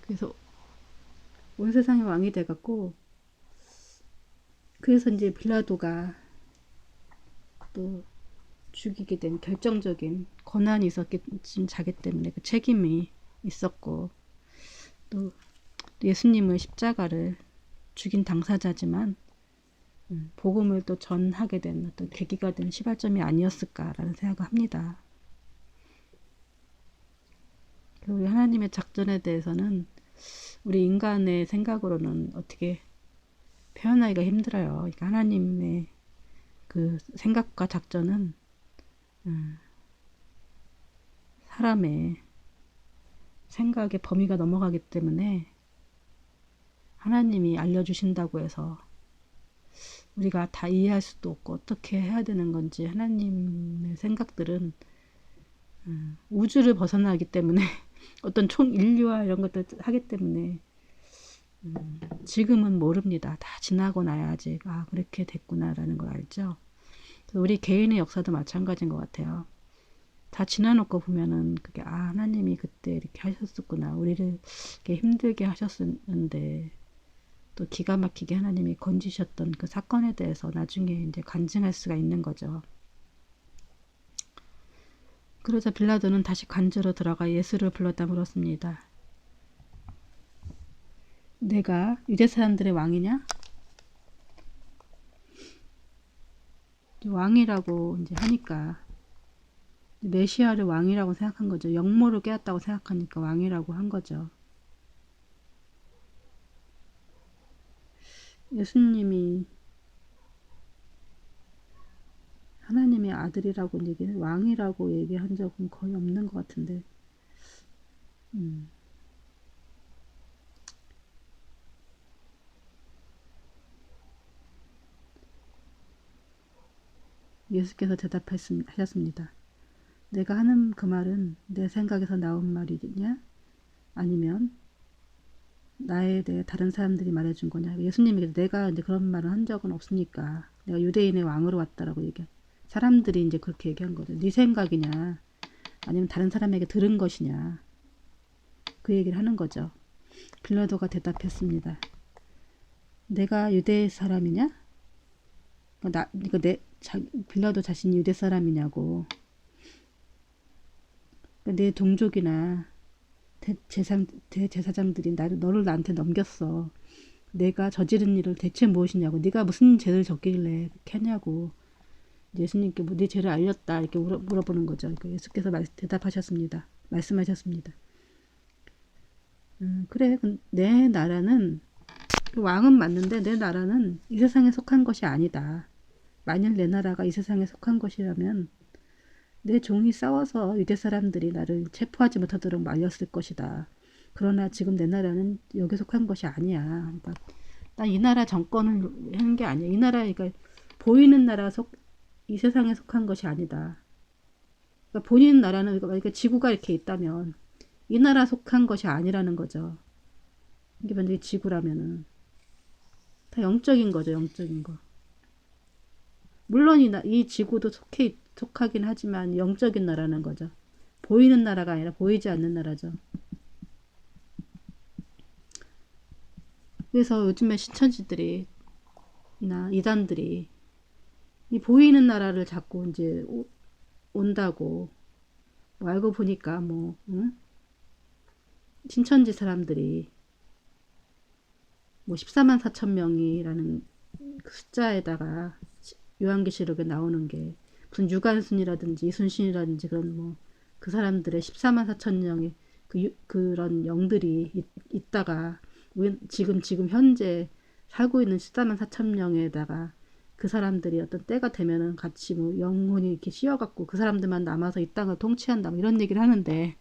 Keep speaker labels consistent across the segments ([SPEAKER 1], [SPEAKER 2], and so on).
[SPEAKER 1] 그래서 온 세상의 왕이 돼갖고, 그래서 이제 빌라도가 또 죽이게 된 결정적인 권한이 있었기 자기 때문에 그 책임이 있었고, 또 예수님은 십자가를 죽인 당사자지만 복음을 또 전하게 된 어떤 계기가 된 시발점이 아니었을까라는 생각을 합니다. 우리 하나님의 작전에 대해서는 우리 인간의 생각으로는 어떻게 표현하기가 힘들어요. 그러니까 하나님의 그 생각과 작전은 사람의 생각의 범위가 넘어가기 때문에 하나님이 알려주신다고 해서 우리가 다 이해할 수도 없고 어떻게 해야 되는 건지 하나님의 생각들은 우주를 벗어나기 때문에 어떤 총인류와 이런 것들 하기 때문에 지금은 모릅니다. 다 지나고 나야지 아 그렇게 됐구나라는 걸 알죠. 우리 개인의 역사도 마찬가지인 것 같아요. 다 지나놓고 보면은 그게 아 하나님이 그때 이렇게 하셨었구나 우리를 이렇게 힘들게 하셨었는데 또 기가 막히게 하나님이 건지셨던 그 사건에 대해서 나중에 이제 간증할 수가 있는 거죠. 그러자 빌라도는 다시 관저로 들어가 예수를 불렀다 물었습니다. 내가 유대 사람들의 왕이냐? 왕이라고 이제 하니까 메시아를 왕이라고 생각한 거죠. 영모를 깨었다고 생각하니까 왕이라고 한 거죠. 예수님이 하나님의 아들이라고 얘기는 왕이라고 얘기한 적은 거의 없는 것 같은데 예수께서 대답하셨습니다. 내가 하는 그 말은 내 생각에서 나온 말이냐? 아니면 나에 대해 다른 사람들이 말해준 거냐? 예수님이 내가 이제 그런 말을 한 적은 없으니까 내가 유대인의 왕으로 왔다라고 얘기해. 사람들이 이제 그렇게 얘기한 거죠. 네 생각이냐? 아니면 다른 사람에게 들은 것이냐? 그 얘기를 하는 거죠. 빌라도가 대답했습니다. 내가 유대 사람이냐? 빌라도 자신이 유대 사람이냐고. 내 동족이나 대제사장들이 너를 나한테 넘겼어. 내가 저지른 일을 대체 무엇이냐고. 네가 무슨 죄를 졌길래 그렇게 하냐고. 예수님께 네 죄를 알렸다 이렇게 물어보는 거죠. 그러니까 예수께서 대답하셨습니다. 말씀하셨습니다. 그래 내 나라는 왕은 맞는데 내 나라는 이 세상에 속한 것이 아니다. 만일 내 나라가 이 세상에 속한 것이라면 내 종이 싸워서 유대 사람들이 나를 체포하지 못하도록 말렸을 것이다. 그러나 지금 내 나라는 여기 속한 것이 아니야. 그러니까 난 이 나라 정권을 하는 게 아니야. 이 나라 그러니까 보이는 나라 이 세상에 속한 것이 아니다. 그러니까 보이는 나라는 그러니까 지구가 이렇게 있다면 이 나라 속한 것이 아니라는 거죠. 이게 만약에 지구라면은 다 영적인 거죠. 영적인 거. 물론 이 지구도 속하긴 하지만 영적인 나라는 거죠. 보이는 나라가 아니라 보이지 않는 나라죠. 그래서 요즘에 신천지들이 나 이단들이 이 보이는 나라를 자꾸 이제 온다고 뭐 알고 보니까 뭐 응? 신천지 사람들이 뭐 14만 4천 명이라는 그 숫자에다가 요한계시록에 나오는 게 무슨 유관순이라든지 이순신이라든지 그런 뭐 그 사람들의 14만 4천 명의 그런 영들이 있다가 지금 현재 살고 있는 14만 4천 명에다가 그 사람들이 어떤 때가 되면은 같이 뭐 영혼이 이렇게 씌어갖고 그 사람들만 남아서 이 땅을 통치한다 뭐 이런 얘기를 하는데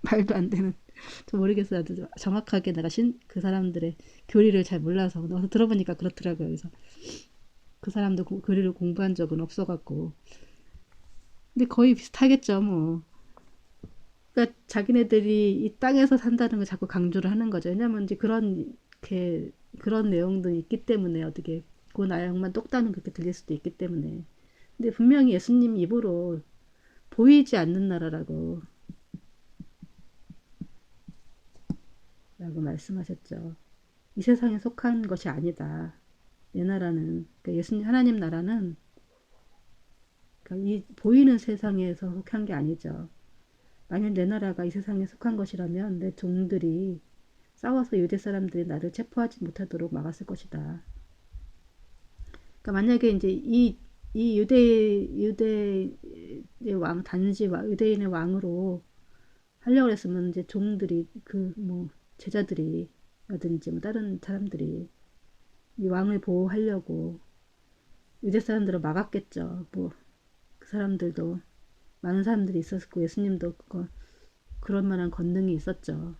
[SPEAKER 1] 말도 안 되는 저 모르겠어요. 정확하게 내가 그 사람들의 교리를 잘 몰라서 어서 들어보니까 그렇더라고요. 그래서 그 사람도 교리를 공부한 적은 없어갖고 근데 거의 비슷하겠죠 뭐. 그러니까 자기네들이 이 땅에서 산다는 걸 자꾸 강조를 하는 거죠. 왜냐면 이제 그런 내용도 있기 때문에 어떻게 그 내용만 똑따는 그렇게 들릴 수도 있기 때문에. 근데 분명히 예수님 입으로 보이지 않는 나라라고 라고 말씀하셨죠. 이 세상에 속한 것이 아니다. 내 나라는, 그러니까 예수님 하나님 나라는 그러니까 이 보이는 세상에서 속한 게 아니죠. 만약 내 나라가 이 세상에 속한 것이라면 내 종들이 싸워서 유대 사람들이 나를 체포하지 못하도록 막았을 것이다. 그러니까 만약에 이제 이 유대의 왕, 단지 유대인의 왕으로 하려고 했으면 이제 종들이 그 뭐 제자들이라든지 뭐 다른 사람들이 이 왕을 보호하려고 유대 사람들을 막았겠죠. 뭐 그 사람들도 많은 사람들이 있었고 예수님도 그런 만한 권능이 있었죠.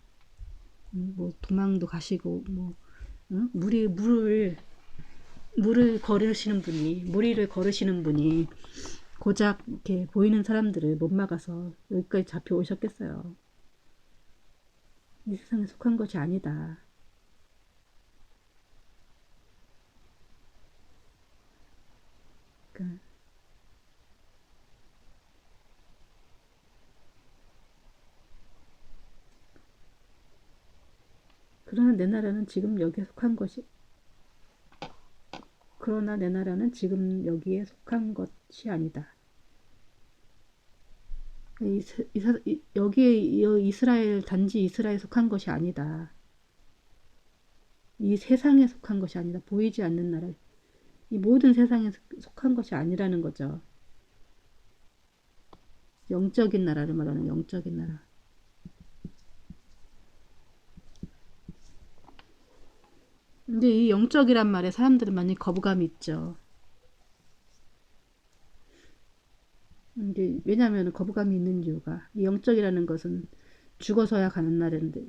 [SPEAKER 1] 뭐 도망도 가시고 뭐 물을 거르시는 분이 무리를 거르시는 분이 고작 이렇게 보이는 사람들을 못 막아서 여기까지 잡혀 오셨겠어요. 이 세상에 속한 것이 아니다. 그러니까 그러나 내 나라는 지금 여기에 속한 것이 그러나 내 나라는 지금 여기에 속한 것이 아니다. 여기에 이스라엘 단지 이스라엘에 속한 것이 아니다. 이 세상에 속한 것이 아니다. 보이지 않는 나라. 이 모든 세상에 속한 것이 아니라는 거죠. 영적인 나라를 말하는 영적인 나라. 근데 이 영적이란 말에 사람들은 많이 거부감이 있죠. 이제 왜냐하면 거부감이 있는 이유가 이 영적이라는 것은 죽어서야 가는 나라인데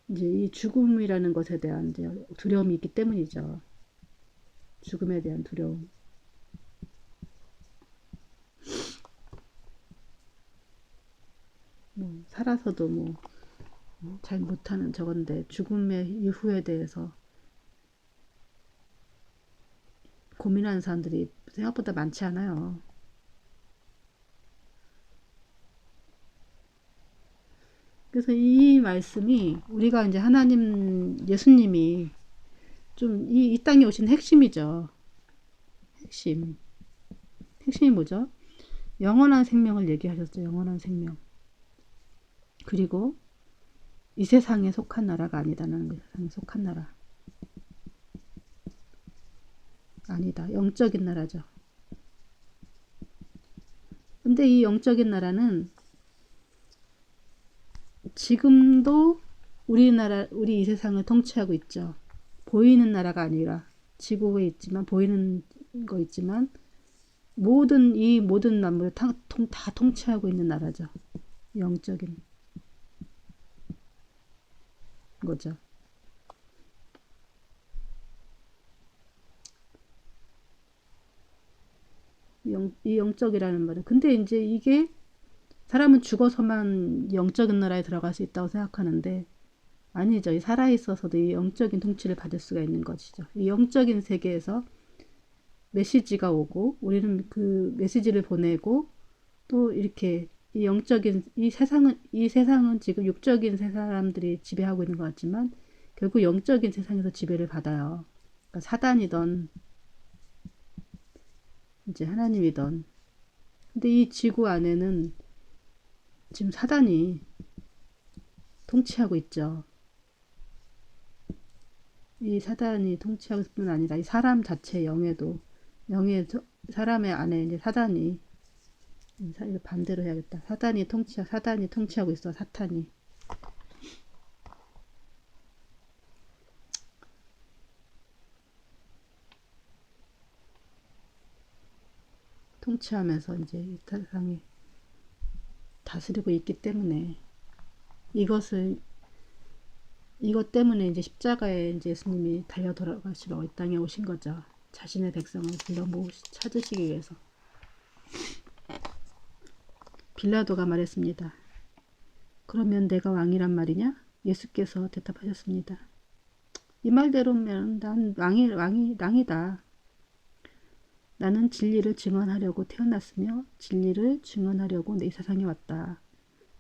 [SPEAKER 1] 이제 이 죽음이라는 것에 대한 이제 두려움이 있기 때문이죠. 죽음에 대한 두려움. 뭐 살아서도 뭐 잘 못하는 저건데 죽음의 이후에 대해서 고민하는 사람들이 생각보다 많지 않아요. 그래서 이 말씀이 우리가 이제 하나님 예수님이 좀 이 땅에 오신 핵심이죠. 핵심. 핵심이 뭐죠? 영원한 생명을 얘기하셨죠. 영원한 생명. 그리고 이 세상에 속한 나라가 아니다는 거. 세상에 속한 나라. 아니다. 영적인 나라죠. 근데 이 영적인 나라는 지금도 우리 이 세상을 통치하고 있죠. 보이는 나라가 아니라 지구에 있지만 보이는 거 있지만 이 모든 만물을 다 통치하고 있는 나라죠. 영적인 거죠. 이 영적이라는 말은 근데 이제 이게 사람은 죽어서만 영적인 나라에 들어갈 수 있다고 생각하는데 아니죠. 이 살아있어서도 이 영적인 통치를 받을 수가 있는 것이죠. 이 영적인 세계에서 메시지가 오고 우리는 그 메시지를 보내고 또 이렇게 이 세상은 지금 육적인 사람들이 지배하고 있는 것 같지만 결국 영적인 세상에서 지배를 받아요. 그러니까 사단이던 이제 하나님이던 근데 이 지구 안에는 지금 사단이 통치하고 있죠. 이 사단이 통치하고 있을 뿐 아니라 이 사람 자체 영의 사람의 안에 이제 사단이 이거 반대로 해야겠다. 사단이 통치하고 있어. 사탄이 통치하면서 이제 이 세상에 다스리고 있기 때문에 이것을 이것 때문에 이제 십자가에 이제 예수님이 달려 돌아가시러 이 땅에 오신 거죠. 자신의 백성을 불러 찾으시기 위해서. 빌라도가 말했습니다. 그러면 내가 왕이란 말이냐? 예수께서 대답하셨습니다. 이 말대로면 난 왕이다. 나는 진리를 증언하려고 태어났으며 진리를 증언하려고 내 세상에 왔다.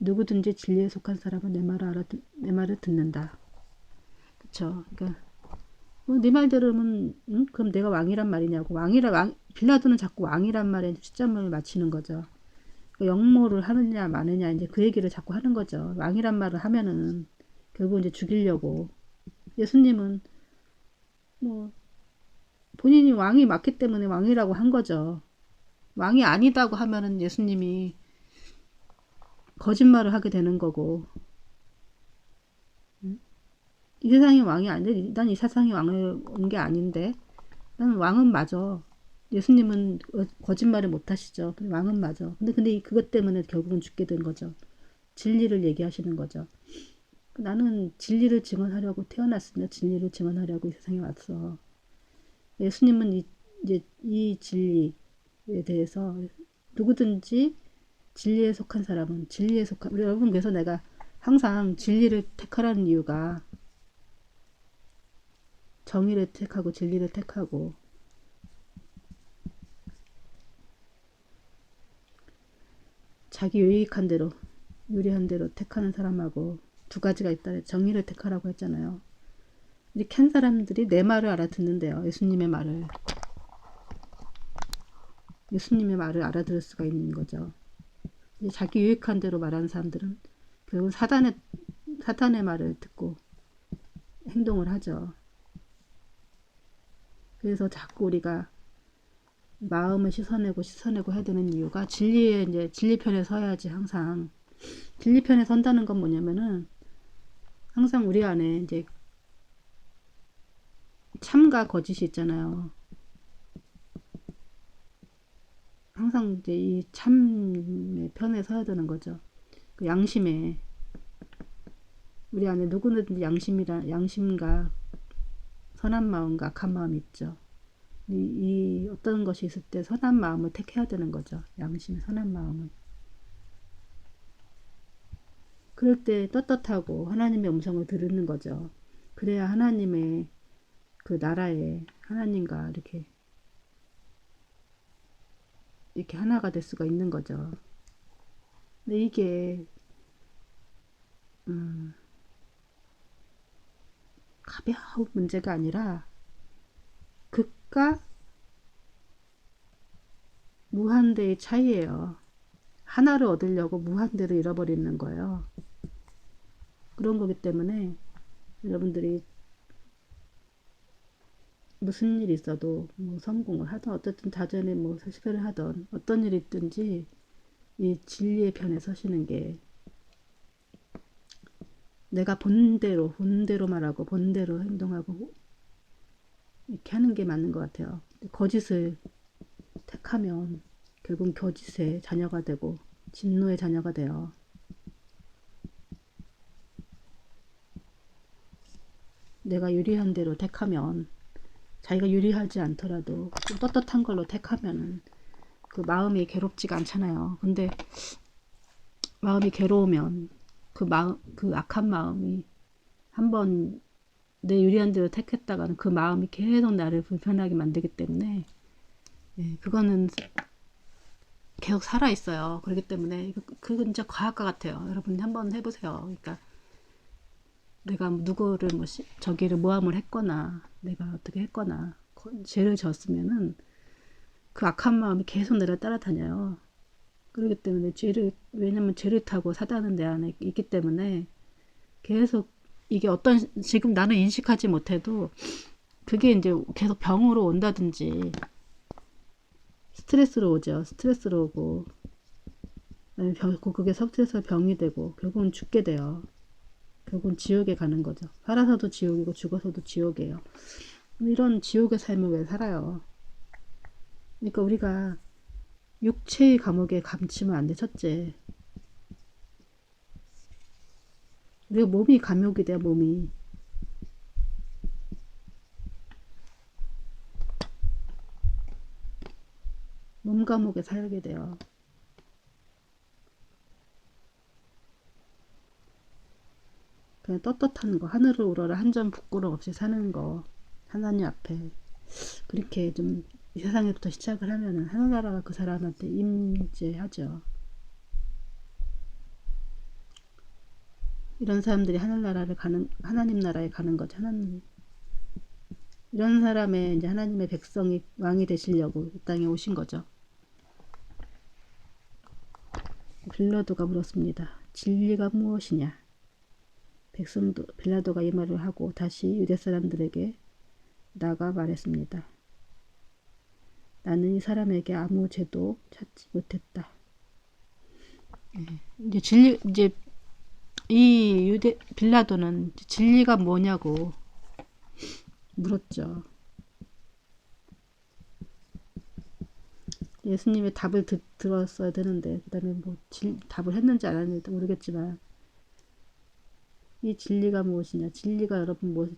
[SPEAKER 1] 누구든지 진리에 속한 사람은 내 말을 듣는다. 그쵸? 그러니까 네 말대로면 그럼 내가 왕이란 말이냐고. 빌라도는 자꾸 왕이란 말에 시점을 맞추는 거죠. 그러니까 역모를 하느냐 마느냐 이제 그 얘기를 자꾸 하는 거죠. 왕이란 말을 하면은 결국 이제 죽이려고. 예수님은 뭐 본인이 왕이 맞기 때문에 왕이라고 한 거죠. 왕이 아니다고 하면은 예수님이 거짓말을 하게 되는 거고, 이 세상의 왕이 아닌데, 난 이 세상의 왕을 온 게 아닌데, 나는 왕은 맞아. 예수님은 거짓말을 못 하시죠. 왕은 맞아. 근데 그것 때문에 결국은 죽게 된 거죠. 진리를 얘기하시는 거죠. 나는 진리를 증언하려고 태어났으며 진리를 증언하려고 이 세상에 왔어. 예수님은 이제 이 진리에 대해서 누구든지 진리에 속한 사람은 진리에 속한 우리 여러분 그래서 내가 항상 진리를 택하라는 이유가 정의를 택하고 진리를 택하고 자기 유리한 대로 택하는 사람하고 두 가지가 있다. 정의를 택하라고 했잖아요. 이렇게 한 사람들이 내 말을 알아듣는데요. 예수님의 말을 알아들을 수가 있는 거죠. 자기 유익한 대로 말하는 사람들은 결국 사탄의 말을 듣고 행동을 하죠. 그래서 자꾸 우리가 마음을 씻어내고 해야 되는 이유가 이제 진리편에 서야지. 항상 진리편에 선다는 건 뭐냐면은 항상 우리 안에 이제 참과 거짓이 있잖아요. 항상 이제 이 참의 편에 서야 되는 거죠. 그 양심에 우리 안에 누구든지 양심과 선한 마음과 악한 마음이 있죠. 이 어떤 것이 있을 때 선한 마음을 택해야 되는 거죠. 양심의 선한 마음을. 그럴 때 떳떳하고 하나님의 음성을 들으는 거죠. 그래야 하나님의 그 나라에 하나님과 이렇게 하나가 될 수가 있는 거죠. 근데 이게 가벼운 문제가 아니라 극과 무한대의 차이예요. 하나를 얻으려고 무한대를 잃어버리는 거예요. 그런 거기 때문에 여러분들이 무슨 일이 있어도 뭐 성공을 하든 어쨌든 자전에 뭐 실패를 하든 어떤 일이 있든지 이 진리의 편에 서시는 게 내가 본대로 말하고 본대로 행동하고 이렇게 하는 게 맞는 것 같아요. 거짓을 택하면 결국 거짓의 자녀가 되고 진노의 자녀가 돼요. 내가 유리한 대로 택하면 자기가 유리하지 않더라도 좀 떳떳한 걸로 택하면은 그 마음이 괴롭지가 않잖아요. 근데 마음이 괴로우면 그 악한 마음이 한번 내 유리한 대로 택했다가는 그 마음이 계속 나를 불편하게 만들기 때문에 그거는 계속 살아 있어요. 그렇기 때문에 그건 진짜 과학과 같아요. 여러분 한번 해보세요. 그러니까 내가 누구를 저기를 모함을 했거나 내가 어떻게 했거나 죄를 졌으면은 그 악한 마음이 계속 나를 따라다녀요. 그렇기 때문에 왜냐면 죄를 타고 사단은 내 안에 있기 때문에 계속 이게 지금 나는 인식하지 못해도 그게 이제 계속 병으로 온다든지 스트레스로 오죠. 스트레스로 오고 그게 스트레스가 병이 되고 결국은 죽게 돼요. 결국은 지옥에 가는 거죠. 살아서도 지옥이고 죽어서도 지옥이에요. 이런 지옥의 삶을 왜 살아요? 그러니까 우리가 육체의 감옥에 감치면 안 돼. 첫째, 우리가 몸이 감옥이 돼요. 몸 감옥에 살게 돼요. 그냥 떳떳한 거, 하늘을 우러러 한 점 부끄럼 없이 사는 거, 하나님 앞에 그렇게 좀 이 세상에부터 시작을 하면은 하늘나라가 그 사람한테 임재하죠. 이런 사람들이 하늘나라를 가는, 하나님 나라에 가는 거죠. 하나님. 이런 사람의 이제 하나님의 백성이 왕이 되시려고 이 땅에 오신 거죠. 빌라도가 물었습니다. 진리가 무엇이냐? 백성도 빌라도가 이 말을 하고 다시 유대 사람들에게 나가 말했습니다. 나는 이 사람에게 아무 죄도 찾지 못했다. 이제 이 유대 빌라도는 진리가 뭐냐고 물었죠. 예수님의 답을 들었어야 되는데 그 다음에 뭐 답을 했는지 안 했는지 모르겠지만 이 진리가 무엇이냐. 진리가 여러분 뭐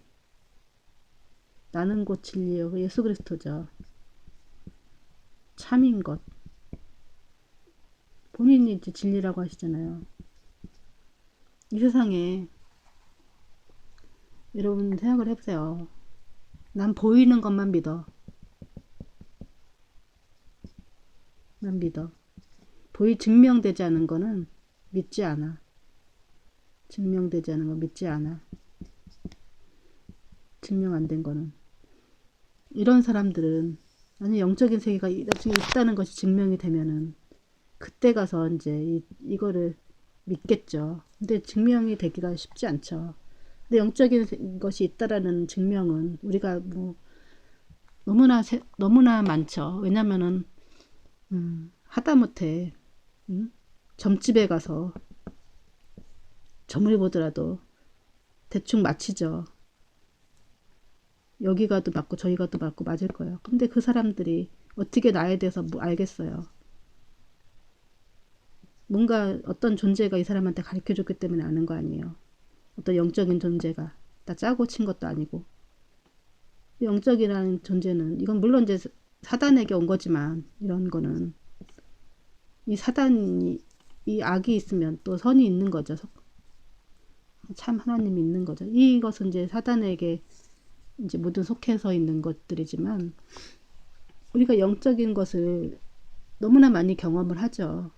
[SPEAKER 1] 나는 곧 진리요. 예수 그리스도죠. 참인 것. 본인이 이제 진리라고 하시잖아요. 이 세상에 여러분 생각을 해보세요. 난 보이는 것만 믿어. 난 믿어. 증명되지 않은 거는 믿지 않아. 증명되지 않은 건 믿지 않아. 증명 안 된 거는. 이런 사람들은 아니 영적인 세계가 나중에 있다는 것이 증명이 되면은 그때 가서 이제 이거를 믿겠죠. 근데 증명이 되기가 쉽지 않죠. 근데 영적인 것이 있다라는 증명은 우리가 뭐 너무나 많죠. 왜냐면은 하다못해 점집에 가서 점을 보더라도 대충 맞히죠. 여기 가도 맞고 저기 가도 맞고 맞을 거예요. 근데 그 사람들이 어떻게 나에 대해서 뭐 알겠어요. 뭔가 어떤 존재가 이 사람한테 가르쳐줬기 때문에 아는 거 아니에요. 어떤 영적인 존재가 나 짜고 친 것도 아니고. 영적이라는 존재는 이건 물론 이제 사단에게 온 거지만 이런 거는 이 사단이 이 악이 있으면 또 선이 있는 거죠. 참 하나님이 있는 거죠. 이것은 이제 사단에게 이제 모두 속해서 있는 것들이지만 우리가 영적인 것을 너무나 많이 경험을 하죠.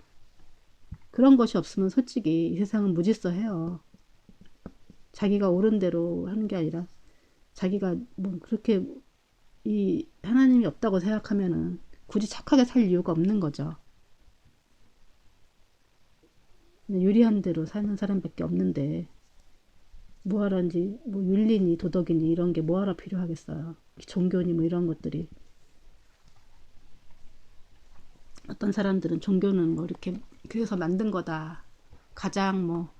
[SPEAKER 1] 그런 것이 없으면 솔직히 이 세상은 무질서해요. 자기가 옳은 대로 하는 게 아니라 자기가 뭐 그렇게 이 하나님이 없다고 생각하면은 굳이 착하게 살 이유가 없는 거죠. 유리한 대로 사는 사람밖에 없는데 뭐하란지 뭐 윤리니 도덕이니 이런 게 뭐하러 필요하겠어요. 종교니 뭐 이런 것들이. 어떤 사람들은 종교는 뭐 이렇게 그래서 만든 거다. 가장 뭐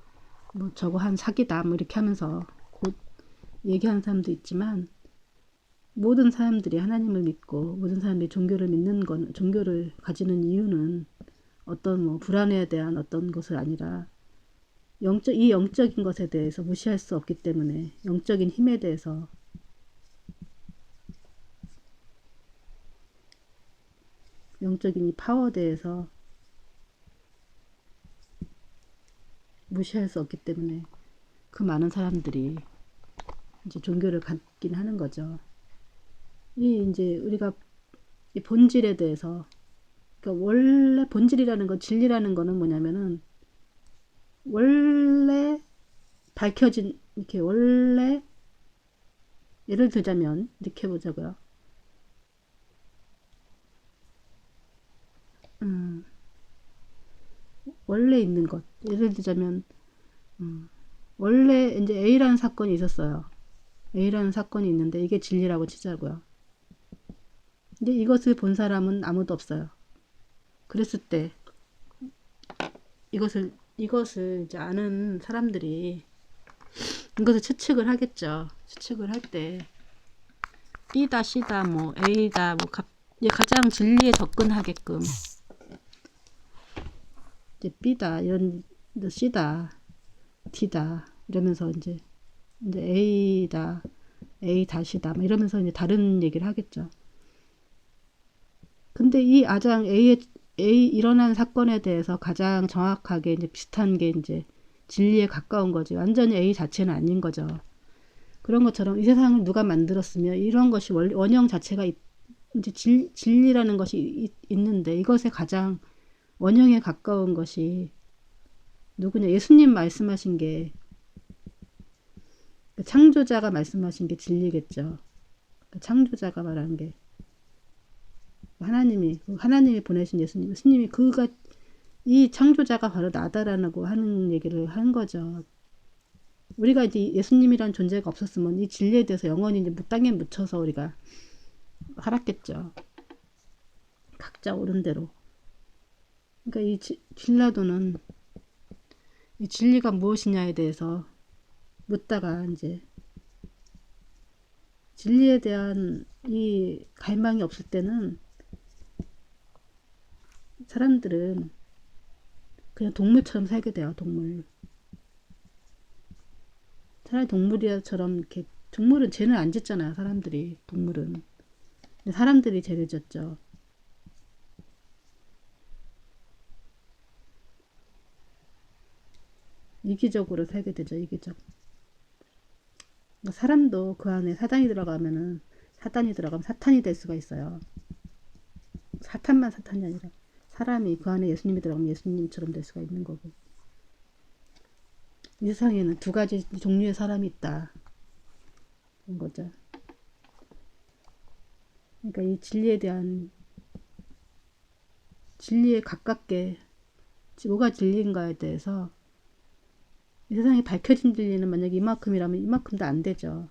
[SPEAKER 1] 저거 한 사기다 뭐 이렇게 하면서 곧 얘기하는 사람도 있지만 모든 사람들이 하나님을 믿고 모든 사람들이 종교를 믿는 건 종교를 가지는 이유는 어떤 뭐 불안에 대한 어떤 것이 아니라 이 영적인 것에 대해서 무시할 수 없기 때문에 영적인 힘에 대해서 영적인 이 파워에 대해서 무시할 수 없기 때문에 그 많은 사람들이 이제 종교를 갖긴 하는 거죠. 이 이제 우리가 이 본질에 대해서 그러니까 원래 본질이라는 건 진리라는 거는 뭐냐면은 원래 밝혀진 이렇게 원래 예를 들자면 이렇게 보자고요. 원래 있는 것 예를 들자면 원래 이제 A라는 사건이 있었어요. A라는 사건이 있는데 이게 진리라고 치자고요. 근데 이것을 본 사람은 아무도 없어요. 그랬을 때 이것을 이제 아는 사람들이 이것을 추측을 하겠죠. 추측을 할 때 B다, C다, 뭐 A다, 뭐 가장 진리에 접근하게끔 이제 B다, 이런 C다, D다 이러면서 이제 A다, A 다시다 뭐 이러면서 이제 다른 얘기를 하겠죠. 근데 이 가장 A 일어난 사건에 대해서 가장 정확하게 이제 비슷한 게 이제 진리에 가까운 거지. 완전히 A 자체는 아닌 거죠. 그런 것처럼 이 세상을 누가 만들었으며 이런 것이 원형 자체가 이제 진리라는 것이 있는데 이것에 가장 원형에 가까운 것이 누구냐? 예수님 말씀하신 게 창조자가 말씀하신 게 진리겠죠. 창조자가 말하는 게 하나님이 보내신 예수님이 그가 이 창조자가 바로 나다라고 하는 얘기를 한 거죠. 우리가 이제 예수님이란 존재가 없었으면 이 진리에 대해서 영원히 이제 땅에 묻혀서 우리가 살았겠죠. 각자 옳은 대로. 그러니까 이 빌라도는 이 진리가 무엇이냐에 대해서 묻다가 이제 진리에 대한 이 갈망이 없을 때는 사람들은 그냥 동물처럼 살게 돼요. 동물. 차라리 동물이처럼 이렇게 동물은 죄는 안 짓잖아요. 사람들이 동물은. 근데 사람들이 죄를 졌죠. 이기적으로 살게 되죠. 이기적. 그러니까 사람도 그 안에 사단이 들어가면 사탄이 될 수가 있어요. 사탄만 사탄이 아니라 사람이 그 안에 예수님이 들어가면 예수님처럼 될 수가 있는 거고. 이 세상에는 두 가지 종류의 사람이 있다. 그런 거죠. 그러니까 이 진리에 가깝게 뭐가 진리인가에 대해서 이 세상에 밝혀진 진리는 만약에 이만큼이라면 이만큼도 안 되죠.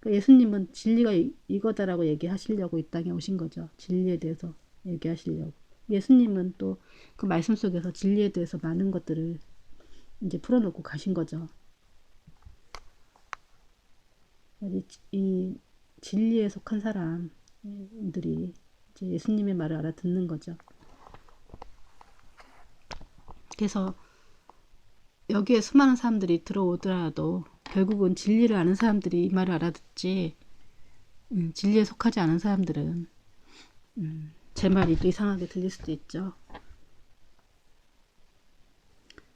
[SPEAKER 1] 그러니까 예수님은 진리가 이거다라고 얘기하시려고 이 땅에 오신 거죠. 진리에 대해서 얘기하시려고. 예수님은 또 그 말씀 속에서 진리에 대해서 많은 것들을 이제 풀어놓고 가신 거죠. 이 진리에 속한 사람들이 이제 예수님의 말을 알아듣는 거죠. 그래서 여기에 수많은 사람들이 들어오더라도 결국은 진리를 아는 사람들이 이 말을 알아듣지 진리에 속하지 않은 사람들은 제 말이 또 이상하게 들릴 수도 있죠.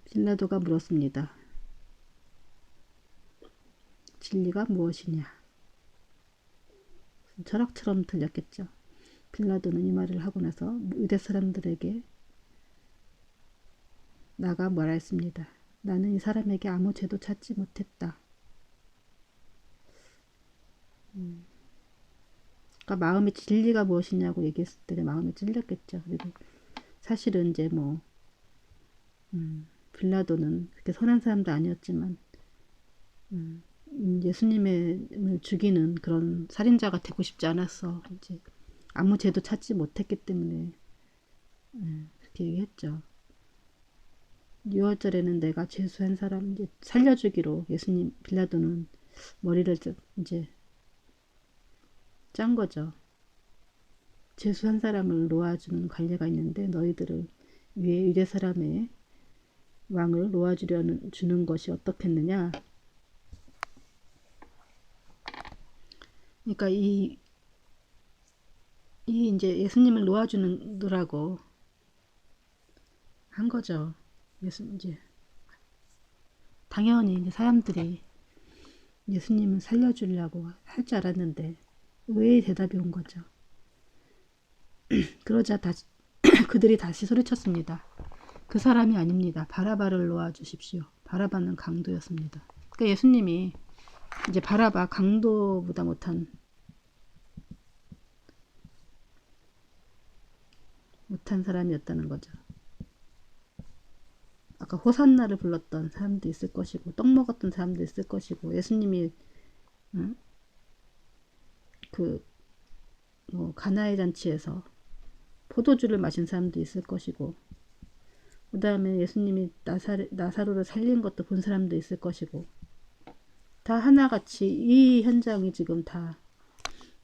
[SPEAKER 1] 빌라도가 물었습니다. 진리가 무엇이냐? 철학처럼 들렸겠죠. 빌라도는 이 말을 하고 나서 유대 사람들에게 나가 말했습니다. 나는 이 사람에게 아무 죄도 찾지 못했다. 그러니까 마음의 진리가 무엇이냐고 얘기했을 때 마음이 찔렸겠죠. 그리고 사실은 이제 뭐 빌라도는 그렇게 선한 사람도 아니었지만 예수님을 죽이는 그런 살인자가 되고 싶지 않았어. 이제 아무 죄도 찾지 못했기 때문에 그렇게 얘기했죠. 6월절에는 내가 죄수한 사람 이제 살려주기로 예수님 빌라도는 머리를 이제 짠 거죠. 죄수한 사람을 놓아주는 관례가 있는데 너희들을 위에 유대 사람의 왕을 주는 것이 어떻겠느냐. 그러니까 이 이제 예수님을 놓아주느라고 한 거죠. 이제 당연히 이제 사람들이 예수님을 살려주려고 할 줄 알았는데 왜 대답이 온 거죠. 그러자 그들이 다시 소리쳤습니다. 그 사람이 아닙니다. 바라바를 놓아주십시오. 바라바는 강도였습니다. 그러니까 예수님이 이제 바라바 강도보다 못한 사람이었다는 거죠. 아까 호산나를 불렀던 사람도 있을 것이고 떡 먹었던 사람도 있을 것이고 예수님이 뭐 가나의 잔치에서 포도주를 마신 사람도 있을 것이고 그 다음에 예수님이 나사로를 살린 것도 본 사람도 있을 것이고 다 하나같이 이 현장이 지금 다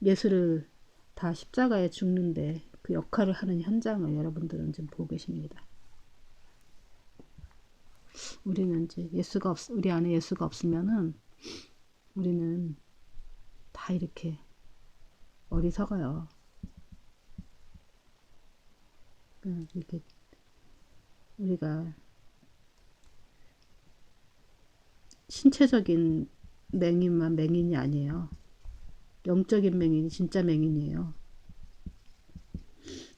[SPEAKER 1] 예수를 다 십자가에 죽는데 그 역할을 하는 현장을 여러분들은 지금 보고 계십니다. 우리는 이제 우리 안에 예수가 없으면은 우리는 다 이렇게 어리석어요. 이렇게 우리가 신체적인 맹인만 맹인이 아니에요. 영적인 맹인이 진짜 맹인이에요.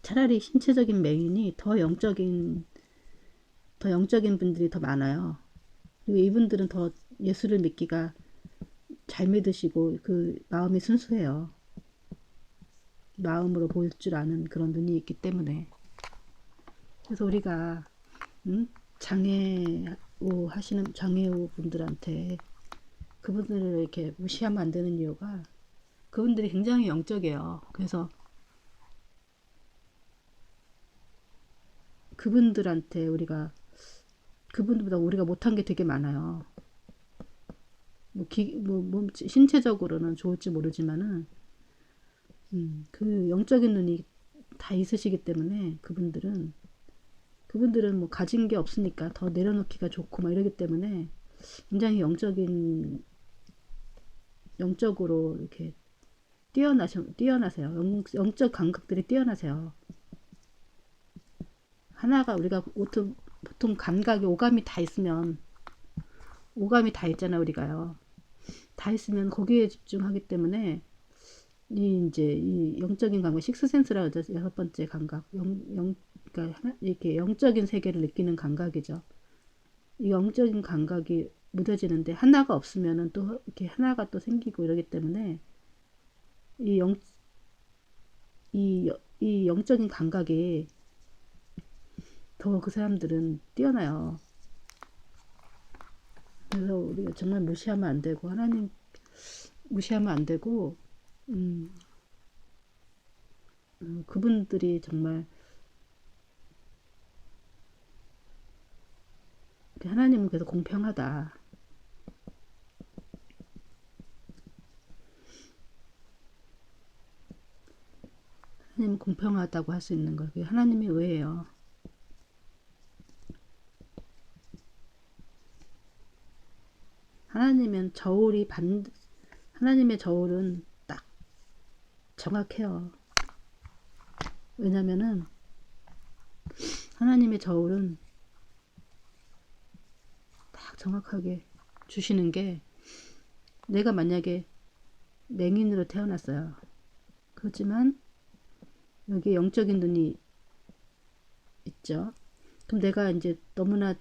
[SPEAKER 1] 차라리 신체적인 맹인이 더 영적인 분들이 더 많아요. 그리고 이분들은 더 예수를 믿기가 잘 믿으시고 그 마음이 순수해요. 마음으로 볼 줄 아는 그런 눈이 있기 때문에. 그래서 우리가 장애우 하시는 장애우 분들한테 그분들을 이렇게 무시하면 안 되는 이유가 그분들이 굉장히 영적이에요. 그래서 그분들한테 우리가 그분들보다 우리가 못한 게 되게 많아요. 신체적으로는 좋을지 모르지만은 그 영적인 눈이 다 있으시기 때문에 그분들은 뭐 가진 게 없으니까 더 내려놓기가 좋고 막 이러기 때문에 굉장히 영적으로 이렇게 뛰어나세요. 영적 감각들이 뛰어나세요. 하나가 우리가 보통 감각이 오감이 다 있잖아 우리가요. 다 있으면 거기에 집중하기 때문에 이 영적인 감각, 식스센스라고 하죠. 여섯 번째 감각, 그러니까 이렇게 영적인 세계를 느끼는 감각이죠. 이 영적인 감각이 무뎌지는데 하나가 없으면은 또 이렇게 하나가 또 생기고 이러기 때문에 이 영, 이 영적인 감각이 더 그 사람들은 뛰어나요. 그래서 우리가 정말 무시하면 안 되고 하나님 무시하면 안 되고 그분들이 정말 하나님은 그래서 공평하다. 하나님은 공평하다고 할 수 있는 거예요. 하나님이 의예요. 하나님은 하나님의 저울은 딱 정확해요. 왜냐면은 하나님의 저울은 딱 정확하게 주시는 게 내가 만약에 맹인으로 태어났어요. 그렇지만 여기 영적인 눈이 있죠. 그럼 내가 이제 너무나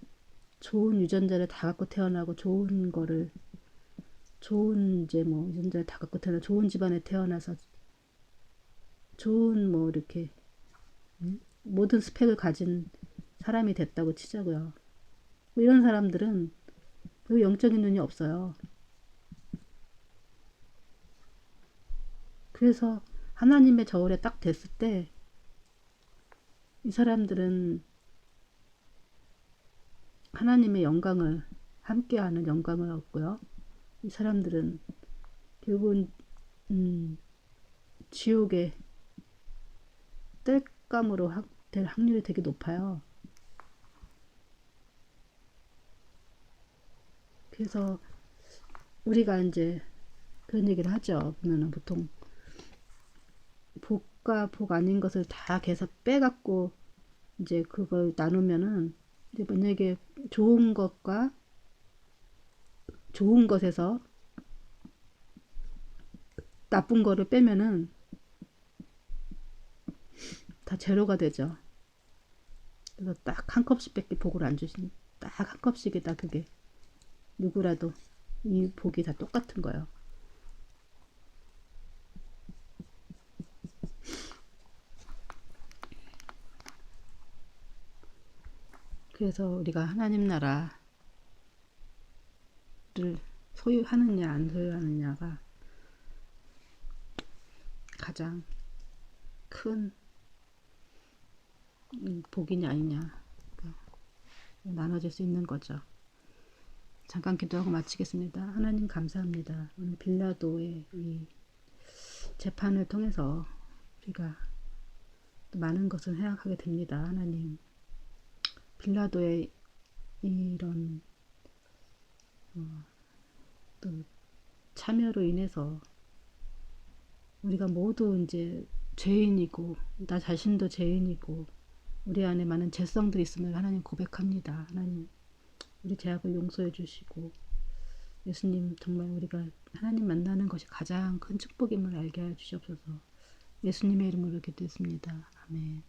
[SPEAKER 1] 좋은 유전자를 다 갖고 태어나고 좋은 이제 뭐 유전자를 다 갖고 태어나 좋은 집안에 태어나서 좋은 뭐 이렇게 모든 스펙을 가진 사람이 됐다고 치자고요. 뭐 이런 사람들은 그 영적인 눈이 없어요. 그래서 하나님의 저울에 딱 됐을 때 이 사람들은 하나님의 영광을 함께하는 영광을 얻고요. 이 사람들은 결국은 지옥의 땔감으로 될 확률이 되게 높아요. 그래서 우리가 이제 그런 얘기를 하죠. 보면은 보통 복과 복 아닌 것을 다 계속 빼갖고 이제 그걸 나누면은 이제 만약에 좋은 것과 좋은 것에서 나쁜 거를 빼면은 다 제로가 되죠. 그래서 딱 한 컵씩밖에 복을 안 주신 딱 한 컵씩이다 그게 누구라도 이 복이 다 똑같은 거예요. 그래서 우리가 하나님 나라를 소유하느냐 안 소유하느냐가 가장 큰 복이냐 아니냐 나눠질 수 있는 거죠. 잠깐 기도하고 마치겠습니다. 하나님 감사합니다. 오늘 빌라도의 이 재판을 통해서 우리가 또 많은 것을 생각하게 됩니다. 하나님 빌라도의 이런 또 참여로 인해서 우리가 모두 이제 죄인이고 나 자신도 죄인이고 우리 안에 많은 죄성들이 있음을 하나님 고백합니다. 하나님 우리 죄악을 용서해 주시고 예수님 정말 우리가 하나님 만나는 것이 가장 큰 축복임을 알게 해 주시옵소서. 예수님의 이름으로 기도했습니다. 아멘.